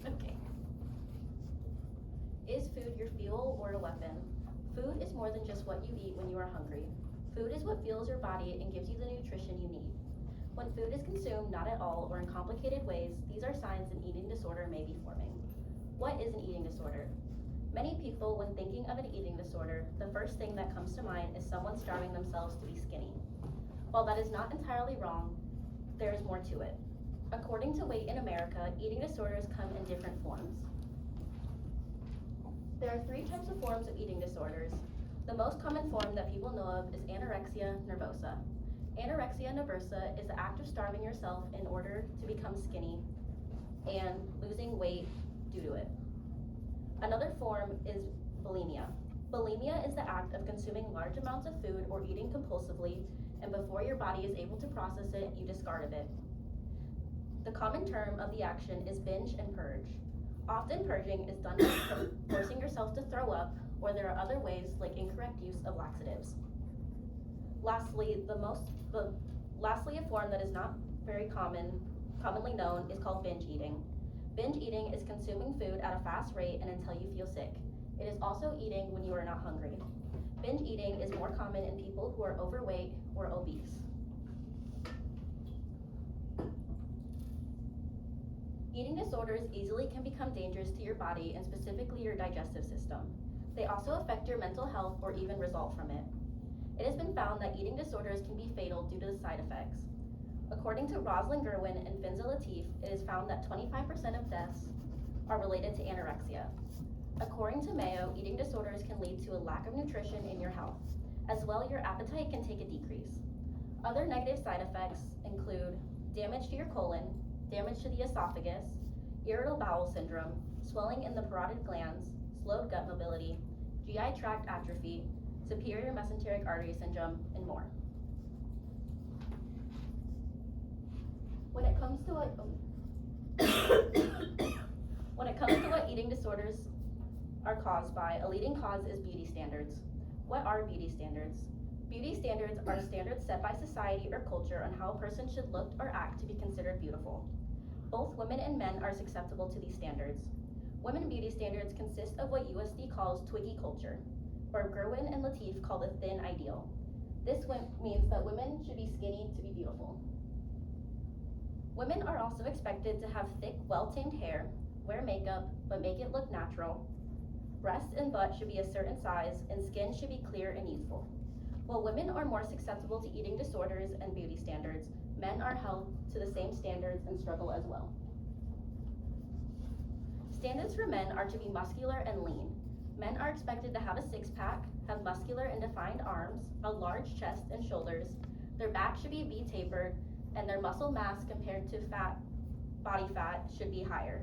Okay. Is food your fuel or a weapon? Food is more than just what you eat when you are hungry. Food is what fuels your body and gives you the nutrition you need. When food is consumed not at all or in complicated ways, these are signs an eating disorder may be forming. What is an eating disorder? Many people, when thinking of an eating disorder, the first thing that comes to mind is someone starving themselves to be skinny. While that is not entirely wrong, there is more to it. According to Weight in America, eating disorders come in different forms. There are 3 types of forms of eating disorders. The most common form that people know of is anorexia nervosa. Anorexia nervosa is the act of starving yourself in order to become skinny and losing weight due to it. Another form is bulimia. Bulimia is the act of consuming large amounts of food or eating compulsively, and before your body is able to process it, you discard of it. The common term of the action is binge and purge. Often purging is done by forcing yourself to throw up, or there are other ways like incorrect use of laxatives. Lastly, a form that is not very commonly known is called binge eating. Binge eating is consuming food at a fast rate and until you feel sick. It is also eating when you are not hungry. Binge eating is more common in people who are overweight or obese. Eating disorders easily can become dangerous to your body and specifically your digestive system. They also affect your mental health or even result from it. It has been found that eating disorders can be fatal due to the side effects. According to Rosalind Gerwin and Finza Latif, it is found that 25% of deaths are related to anorexia. According to Mayo, eating disorders can lead to a lack of nutrition in your health. As well, your appetite can take a decrease. Other negative side effects include damage to your colon, damage to the esophagus, irritable bowel syndrome, swelling in the parotid glands, slowed gut mobility, GI tract atrophy, superior mesenteric artery syndrome, and more. When it comes to what eating disorders are caused by, a leading cause is beauty standards. What are beauty standards? Beauty standards are standards set by society or culture on how a person should look or act to be considered beautiful. Both women and men are susceptible to these standards. Women beauty standards consist of what USD calls Twiggy culture, or Gerwin and Latif call the thin ideal. This means that women should be skinny to be beautiful. Women are also expected to have thick, well-tamed hair, wear makeup, but make it look natural. Breasts and butt should be a certain size, and skin should be clear and youthful. While women are more susceptible to eating disorders and beauty standards, men are held to the same standards and struggle as well. Standards for men are to be muscular and lean. Men are expected to have a six-pack, have muscular and defined arms, a large chest and shoulders. Their back should be V-tapered, and their muscle mass compared to body fat should be higher.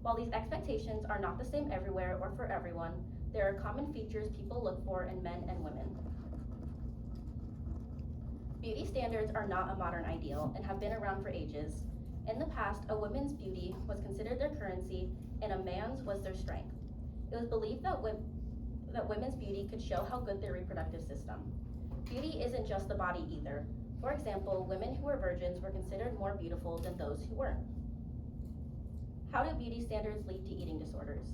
While these expectations are not the same everywhere or for everyone, there are common features people look for in men and women. Beauty standards are not a modern ideal and have been around for ages. In the past, a woman's beauty was considered their currency and a man's was their strength. It was believed that women's beauty could show how good their reproductive system. Beauty isn't just the body either. For example, women who were virgins were considered more beautiful than those who weren't. How do beauty standards lead to eating disorders?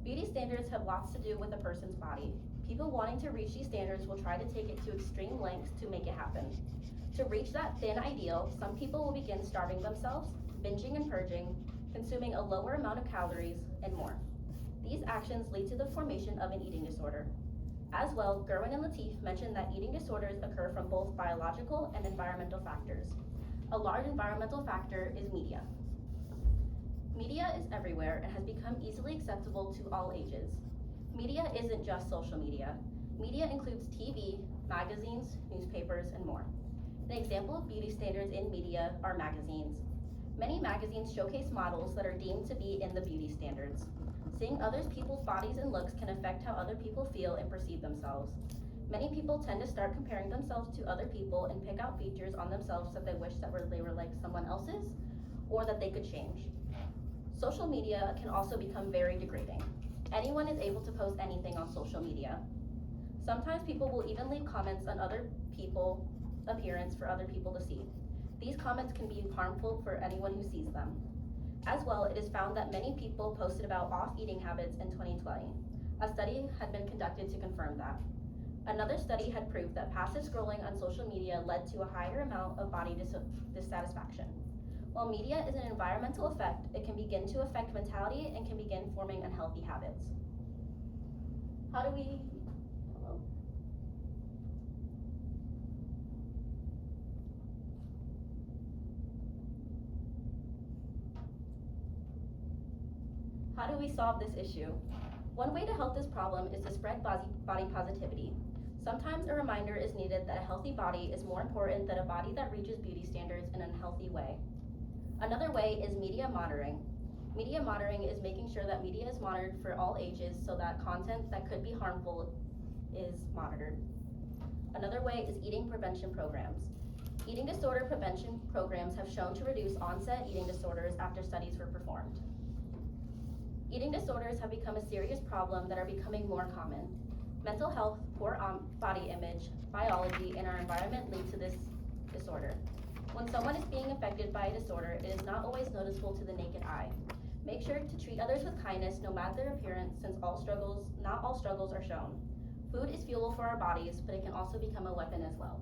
Beauty standards have lots to do with a person's body. People wanting to reach these standards will try to take it to extreme lengths to make it happen. To reach that thin ideal, some people will begin starving themselves, binging and purging, consuming a lower amount of calories, and more. These actions lead to the formation of an eating disorder. As well, Gerwin and Latif mentioned that eating disorders occur from both biological and environmental factors. A large environmental factor is media. Media is everywhere and has become easily acceptable to all ages. Media isn't just social media. Media includes TV, magazines, newspapers, and more. An example of beauty standards in media are magazines. Many magazines showcase models that are deemed to be in the beauty standards. Seeing other people's bodies and looks can affect how other people feel and perceive themselves. Many people tend to start comparing themselves to other people and pick out features on themselves that they wish that they were like someone else's or that they could change. Social media can also become very degrading. Anyone is able to post anything on social media. Sometimes people will even leave comments on other people's appearance for other people to see. These comments can be harmful for anyone who sees them. As well, it is found that many people posted about off-eating habits in 2020. A study had been conducted to confirm that. Another study had proved that passive scrolling on social media led to a higher amount of body dissatisfaction. While media is an environmental effect, it can begin to affect mentality and can begin forming unhealthy habits. How do we solve this issue? One way to help this problem is to spread body positivity. Sometimes a reminder is needed that a healthy body is more important than a body that reaches beauty standards in an unhealthy way. Another way is media monitoring. Media monitoring is making sure that media is monitored for all ages so that content that could be harmful is monitored. Another way is eating prevention programs. Eating disorder prevention programs have shown to reduce onset eating disorders after studies were performed. Eating disorders have become a serious problem that are becoming more common. Mental health, poor body image, biology, and our environment lead to this disorder. When someone is being affected by a disorder, it is not always noticeable to the naked eye. Make sure to treat others with kindness no matter their appearance, since not all struggles are shown. Food is fuel for our bodies, but it can also become a weapon as well.